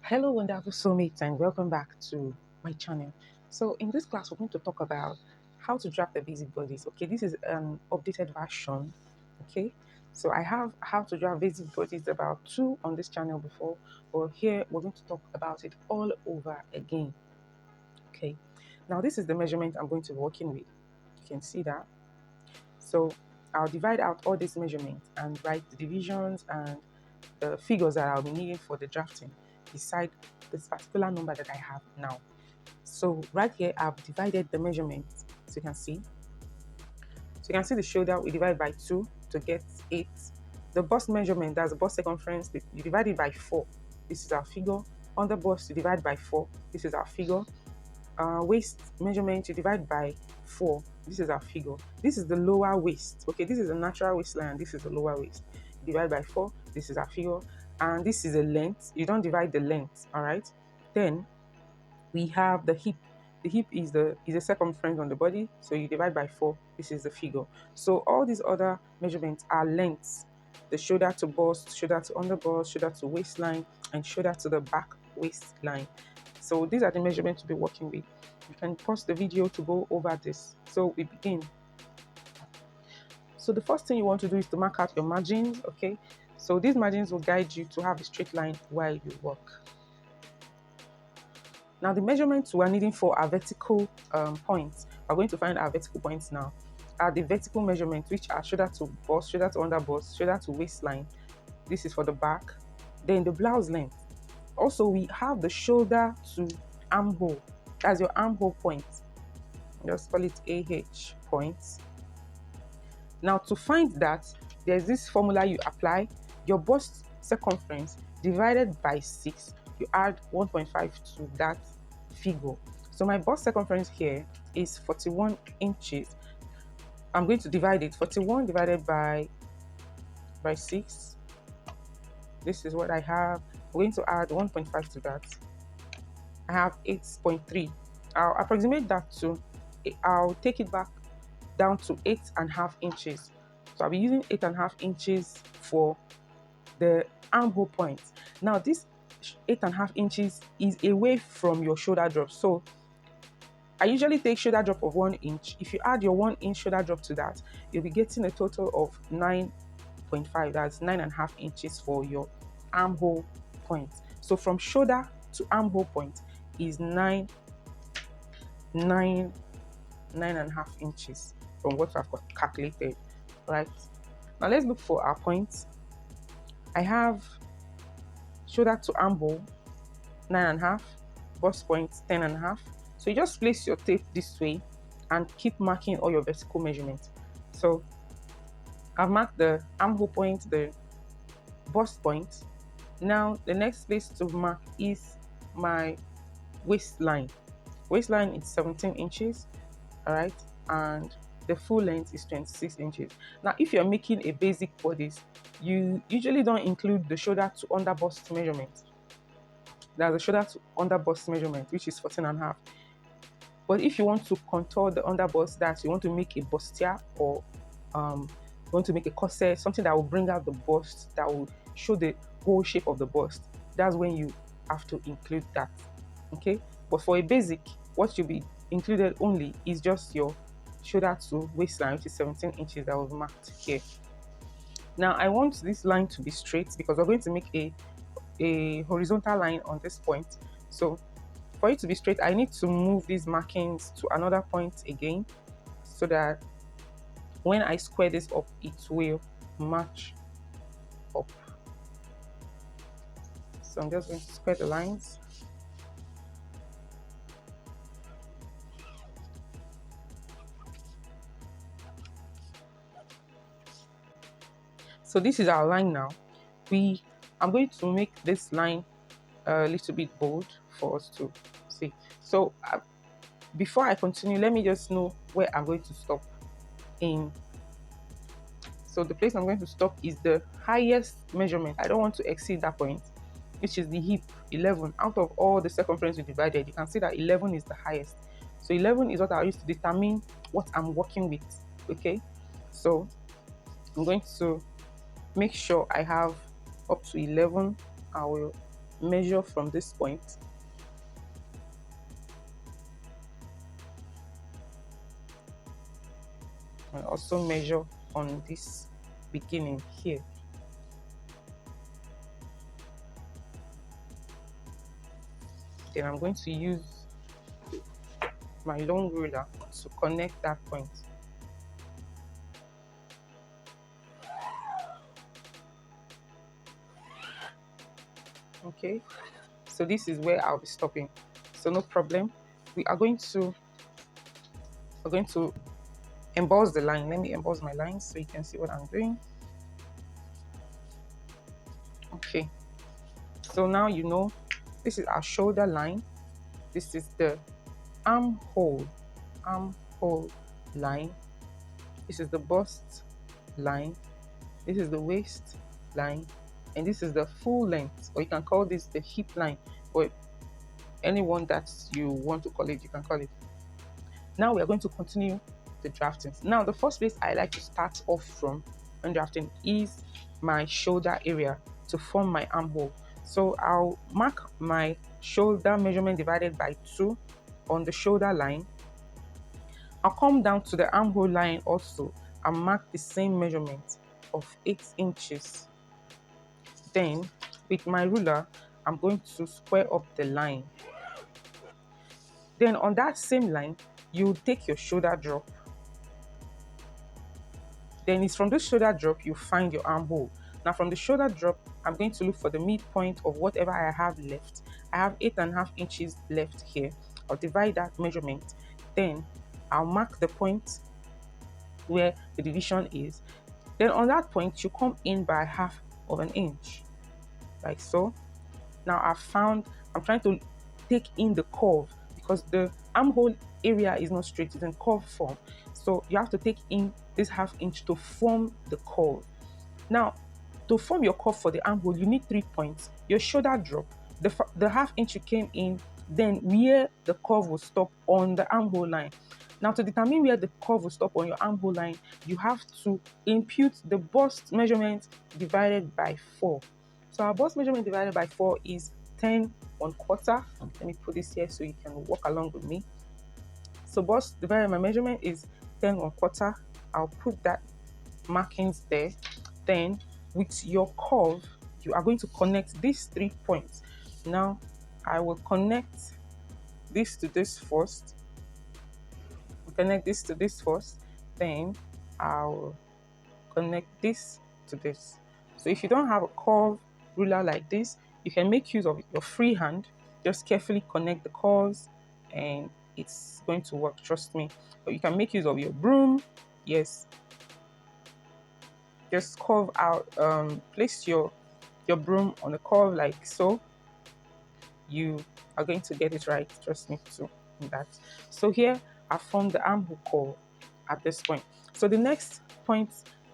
Hello wonderful soulmates and welcome back to my channel. So in this class we're going to talk about how to draft the basic bodies. Okay, this is an updated version. Okay, so I have how to draft basic bodies about 2 on this channel before, but here we're going to talk about it all over again. Okay, now this is the measurement I'm going to be working with. You can see that. So I'll divide out all these measurements and write the divisions and the figures that I'll be needing for the drafting beside this particular number that I have now. So right here, I've divided the measurement, so you can see. So you can see the shoulder, we divide by 2 to get 8. The bust measurement, that's the bust circumference, you divide it by 4. This is our figure. On the bust, you divide by 4. This is our figure. Waist measurement, you divide by 4. This is our figure. This is the lower waist. Okay, this is the natural waistline. This is the lower waist. Divide by 4. This is our figure. And this is a length. You don't divide the length. All right. Then we have the hip. The hip is the circumference on the body. So you divide by 4. This is the figure. So all these other measurements are lengths. The shoulder to bust, shoulder to under bust, shoulder to waistline, and shoulder to the back waistline. So these are the measurements to be working with. You can pause the video to go over this. So we begin. So the first thing you want to do is to mark out your margins, okay? So these margins will guide you to have a straight line while you work. Now the measurements we are needing for our vertical points, we're going to find our vertical points now. Are the vertical measurements, which are shoulder to bust, shoulder to under bust, shoulder to waistline. This is for the back. Then the blouse length. Also, we have the shoulder to armhole. That's your armhole point. Just call it AH points. Now, to find that, there's this formula you apply. Your bust circumference divided by 6. You add 1.5 to that figure. So my bust circumference here is 41 inches. I'm going to divide it. 41 divided by 6. This is what I have. We're going to add 1.5 to that. I have 8.3. I'll approximate that to, I'll take it back down to 8.5 inches. So I'll be using 8.5 inches for the armhole point. Now this 8.5 inches is away from your shoulder drop. So I usually take shoulder drop of 1 inch. If you add your 1 inch shoulder drop to that, you'll be getting a total of 9.5. That's 9.5 inches for your armhole point. So from shoulder to armhole point is 9.5 inches from what I've calculated, right? Now let's look for our points. I have shoulder to armhole 9.5, bust point 10.5. So you just place your tape this way and keep marking all your vertical measurements. So I've marked the armhole point, the bust point. Now the next place to mark is my waistline. Waistline is 17 inches, all right, and the full length is 26 inches. Now if you're making a basic bodice, you usually don't include the shoulder to under bust measurement. There's a shoulder to under bust measurement, which is 14.5. But if you want to contour the under bust, that you want to make a bustier, or you want to make a corset, something that will bring out the bust, that will show the whole shape of the bust, that's when you have to include that. Okay, but for a basic, what you'll be included only is just your shoulder to waistline, which is 17 inches that was marked here. Now I want this line to be straight because we're going to make a horizontal line on this point. So for it to be straight, I need to move these markings to another point again, so that when I square this up, it will match up. So I'm just going to square the lines. So this is our line now. I'm going to make this line a little bit bold for us to see. So before I continue, let me just know where I'm going to stop in. So the place I'm going to stop is the highest measurement. I don't want to exceed that point, which is the hip, 11. Out of all the circumference we divided, you can see that 11 is the highest. So 11 is what I use to determine what I'm working with. Okay, so I'm going to make sure I have up to 11. I will measure from this point. And also measure on this beginning here. Then I'm going to use my long ruler to connect that point. Okay, so this is where I'll be stopping. So no problem. We're going to emboss the line. Let me emboss my line so you can see what I'm doing. Okay, so now you know this is our shoulder line. This is the armhole line. This is the bust line. This is the waist line, and this is the full length, or you can call this the hip line, or anyone that you want to call it, you can call it. Now we are going to continue the drafting. Now the first place I like to start off from when drafting is my shoulder area to form my armhole. So I'll mark my shoulder measurement divided by 2 on the shoulder line. I'll come down to the armhole line also and mark the same measurement of 8 inches. Then with my ruler, I'm going to square up the line. Then on that same line, you take your shoulder drop. Then it's from this shoulder drop you find your armhole. Now from the shoulder drop, I'm going to look for the midpoint of whatever I have left. I have 8.5 inches left here. I'll divide that measurement. Then I'll mark the point where the division is. Then on that point, you come in by 1/2 inch, like so. Now I'm trying to take in the curve because the armhole area is not straight, it's in curve form. So you have to take in this 1/2 inch to form the curve. Now, to form your curve for the armhole, you need 3 points. Your shoulder drop, the 1/2 inch you came in, then where the curve will stop on the armhole line. Now, to determine where the curve will stop on your armhole line, you have to impute the bust measurement divided by 4. So our bust measurement divided by 4 is 10 1/4. Let me put this here so you can walk along with me. So bust divided by measurement is 10 1/4. I'll put that markings there. Then with your curve, you are going to connect these 3 points. Now I will connect this to this first. Connect this to this first, then I'll connect this to this. So if you don't have a curve ruler like this, you can make use of your free hand. Just carefully connect the curves and it's going to work, trust me. But you can make use of your broom. Yes, just curve out, place your broom on the curve like so. You are going to get it right, trust me too in that. So here I formed the armhole curve at this point. So the next point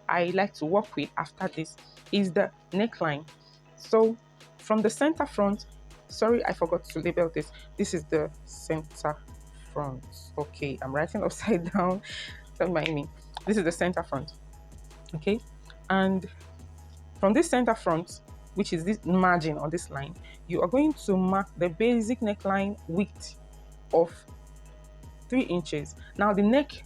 I like to work with after this is the neckline. So from the center front, sorry, I forgot to label this. This is the center front. Okay, I'm writing upside down. Don't mind me. This is the center front. Okay, and from this center front, which is this margin on this line, you are going to mark the basic neckline width of 3 inches. Now the neck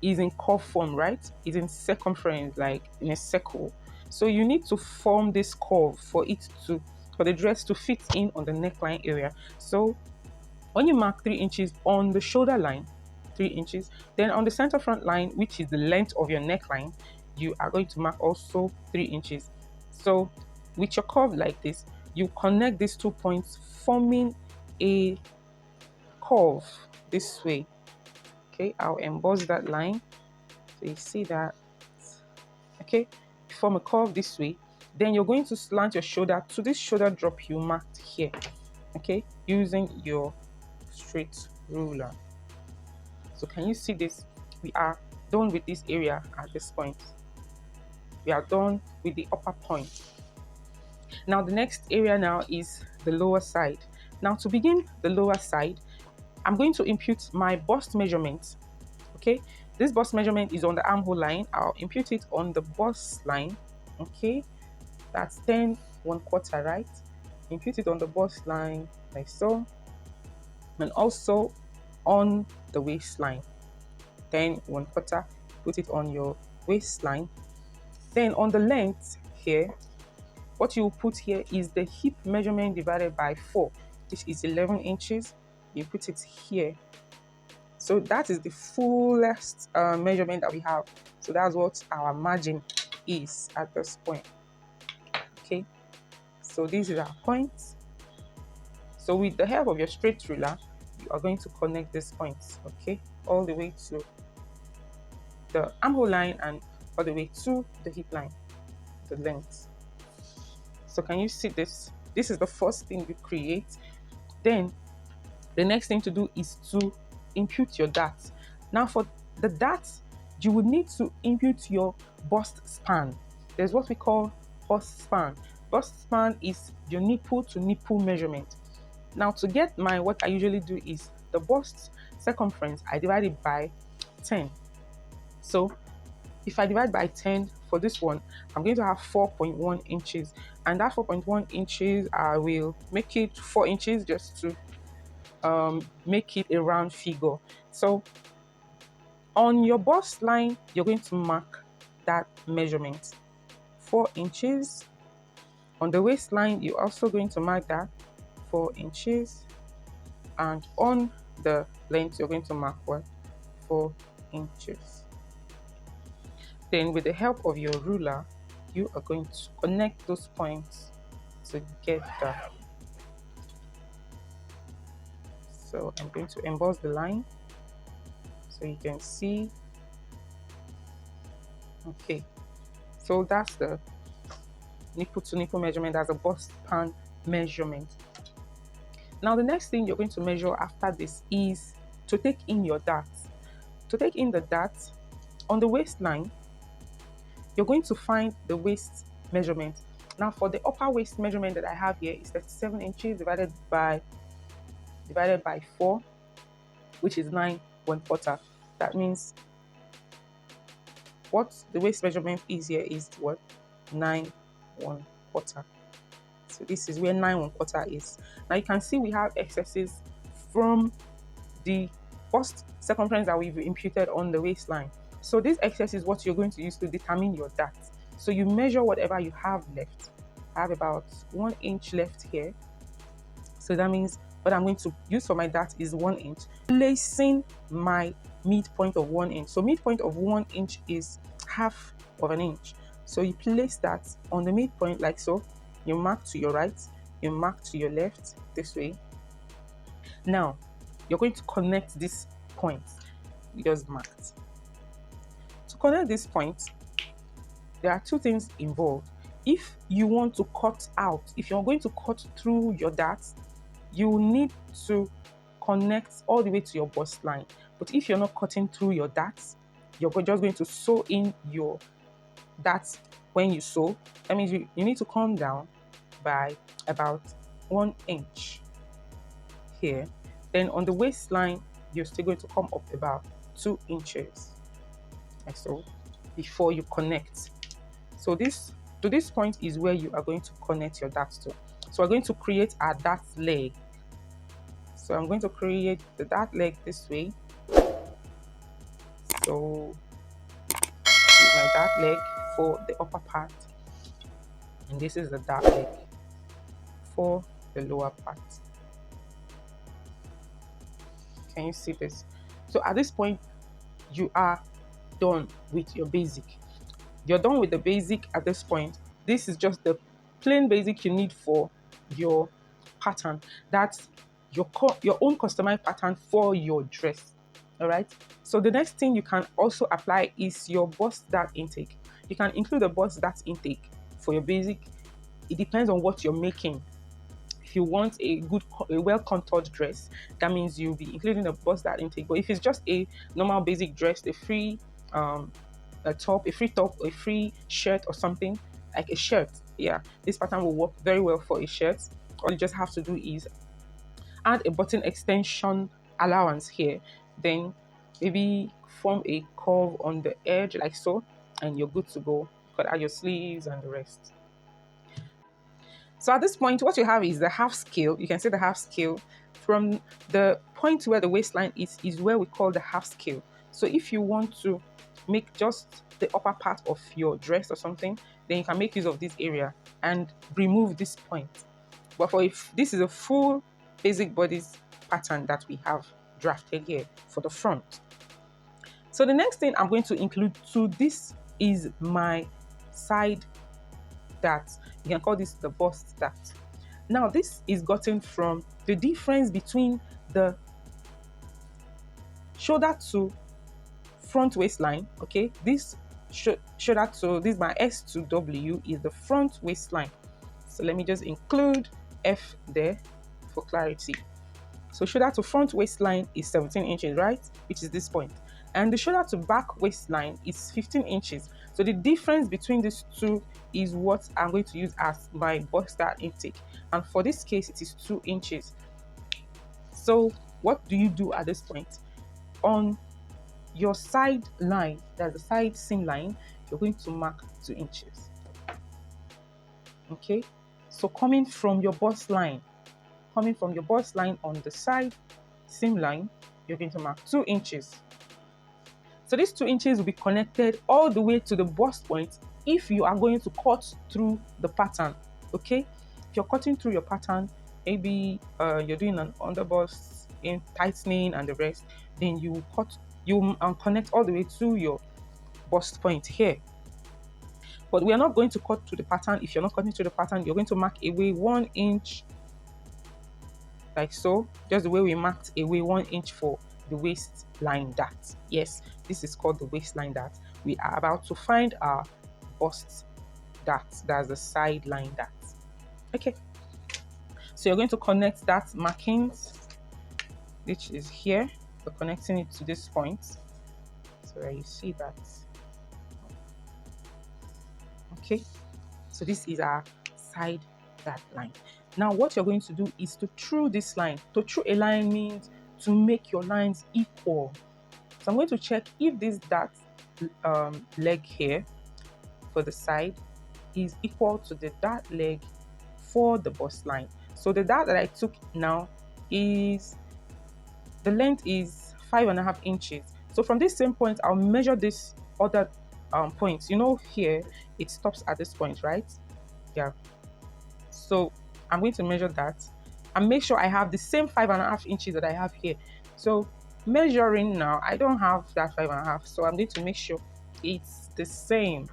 is in curve form, right? It's in circumference, like in a circle. So you need to form this curve for the dress to fit in on the neckline area. So when you mark 3 inches on the shoulder line, 3 inches, then on the center front line, which is the length of your neckline, you are going to mark also 3 inches. So with your curve like this, you connect these 2 points, forming a curve this way. Okay, I'll emboss that line so you see that. Okay, form a curve this way. Then you're going to slant your shoulder to this shoulder drop you marked here. Okay, using your straight ruler. So can you see this? We are done with this area at this point. We are done with the upper point. Now the next area now is the lower side. Now to begin the lower side, I'm going to impute my bust measurement. Okay, this bust measurement is on the armhole line. I'll impute it on the bust line. Okay, that's 10 1/4, right? impute it on the bust line like so, and also on the waistline. Then 1/4, put it on your waistline. Then on the length here, what you will put here is the hip measurement divided by 4, which is 11 inches. You put it here. So that is the fullest measurement that we have. So that's what our margin is at this point. Okay, so this is our point. So with the help of your straight ruler, you are going to connect these points, okay, all the way to the armhole line and all the way to the hip line, the length. So can you see this? This is the first thing you create. Then the next thing to do is to impute your dart. Now for the dart, you would need to impute your bust span. There's what we call bust span. Bust span is your nipple to nipple measurement. Now to get what I usually do is the bust circumference, I divide it by 10. So if I divide by 10 for this one, I'm going to have 4.1 inches. And that 4.1 inches, I will make it 4 inches just to make it a round figure. So on your bust line, you're going to mark that measurement, 4 inches. On the waistline, you're also going to mark that 4 inches. And on the length, you're going to mark 4 inches. Then with the help of your ruler, you are going to connect those points together. So I'm going to emboss the line so you can see. Okay, so that's the nipple to nipple measurement. That's a bust span measurement. Now the next thing you're going to measure after this is to take in your dart. To take in the dart, on the waistline, you're going to find the waist measurement. Now for the upper waist measurement that I have here is 37 inches divided by 4, which is 9 1/4. That means what the waist measurement is here is what? 9 1/4. So this is where 9 1/4 is. Now you can see we have excesses from the bust circumference that we've imputed on the waistline. So this excess is what you're going to use to determine your dart. So you measure whatever you have left. I have about 1 inch left here. So that means what I'm going to use for my dart is 1 inch, placing my midpoint of 1 inch. So midpoint of 1 inch is half of an inch. So you place that on the midpoint like so. You mark to your right, you mark to your left, this way. Now you're going to connect this point you just marked. To connect this point, there are 2 things involved. If you want to cut out, if you're going to cut through your dart, you need to connect all the way to your bust line. But if you're not cutting through your darts, you're just going to sew in your darts when you sew. That means you need to come down by about 1 inch here. Then on the waistline, you're still going to come up about 2 inches, like so, before you connect. So to this point is where you are going to connect your darts to. So we're going to create our dart leg. So I'm going to create the dart leg this way. So my dart leg for the upper part, and this is the dart leg for the lower part. Can you see this? So at this point, you are done with your basic. You're done with the basic at this point. This is just the plain basic you need for your pattern. That's your own customized pattern for your dress. All right. So the next thing you can also apply is your bust dart intake. You can include a bust dart intake for your basic. It depends on what you're making. If you want a well contoured dress, that means you'll be including a bust dart intake. But if it's just a normal basic dress, a free top, a free shirt or something like a shirt, yeah, this pattern will work very well for a shirt. All you just have to do is add a button extension allowance here, then maybe form a curve on the edge like so, and you're good to go. You could add your sleeves and the rest. So at this point, what you have is the half scale. You can see the half scale from the point where the waistline is where we call the half scale. So if you want to make just the upper part of your dress or something, then you can make use of this area and remove this point. But for if this is a full basic bodice pattern that we have drafted here for the front. So the next thing I'm going to include, so this is my side dart. You can call this the bust dart. Now this is gotten from the difference between the shoulder to front waistline. Okay, this shoulder to this my S to W is the front waistline. So let me just include F there for clarity. So shoulder to front waistline is 17 inches, right? Which is this point. And the shoulder to back waistline is 15 inches. So the difference between these two is what I'm going to use as my bust dart intake. And for this case, it is 2 inches. So what do you do at this point? On your side line, that's the side seam line, you're going to mark 2 inches. Okay, so coming from your bust line on the side seam line, you're going to mark 2 inches. So these 2 inches will be connected all the way to the bust point if you are going to cut through the pattern. Okay, if you're cutting through your pattern, maybe you're doing an underbust in tightening and the rest, then you connect all the way to your bust point here. But we are not going to cut through the pattern. If you're not cutting through the pattern, you're going to mark away 1 inch, like so, just the way we marked away 1 inch for the waistline dart. Yes, this is called the waistline dart. We are about to find our bust dart, that's the side line dart. Okay, so you're going to connect that markings, which is here. We're connecting it to this point, so you see that. Okay, so this is our side dart line. Now what you're going to do is to through this line. To through a line means to make your lines equal. So I'm going to check if this dart leg here for the side is equal to the dart leg for the bust line. So the dart that I took now is, the length is 5.5 inches. So from this same point, I'll measure this other point. You know, here it stops at this point, right? Yeah. So I'm going to measure that and make sure I have the same 5.5 inches that I have here. So measuring now, I don't have that 5.5, so I'm going to make sure it's the same.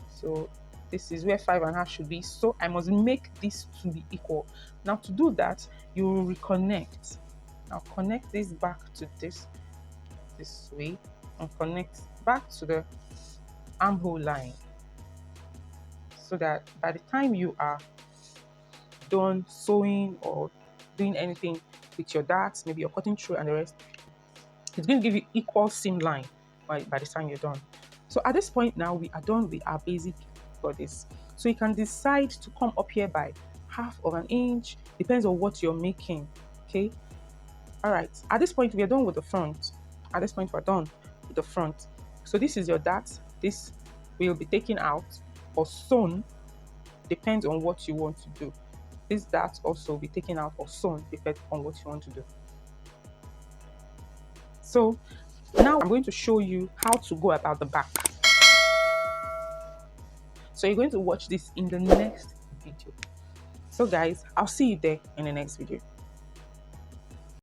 So this is where 5.5 should be. So I must make this to be equal. Now to do that, you will reconnect. Now connect this back to this way and connect back to the armhole line, so that by the time you are done sewing or doing anything with your darts, maybe you're cutting through and the rest, it's going to give you equal seam line by the time you're done. So at this point now, we are done with our basic bodice. So you can decide to come up here by 1/2 inch, depends on what you're making. Okay, all right, at this point we are done with the front. So this is your dart. This will be taken out or sewn, depends on what you want to do. This dart also will be taken out or sewn, depending on what you want to do. So now I'm going to show you how to go about the back. So you're going to watch this in the next video. So guys, I'll see you there in the next video.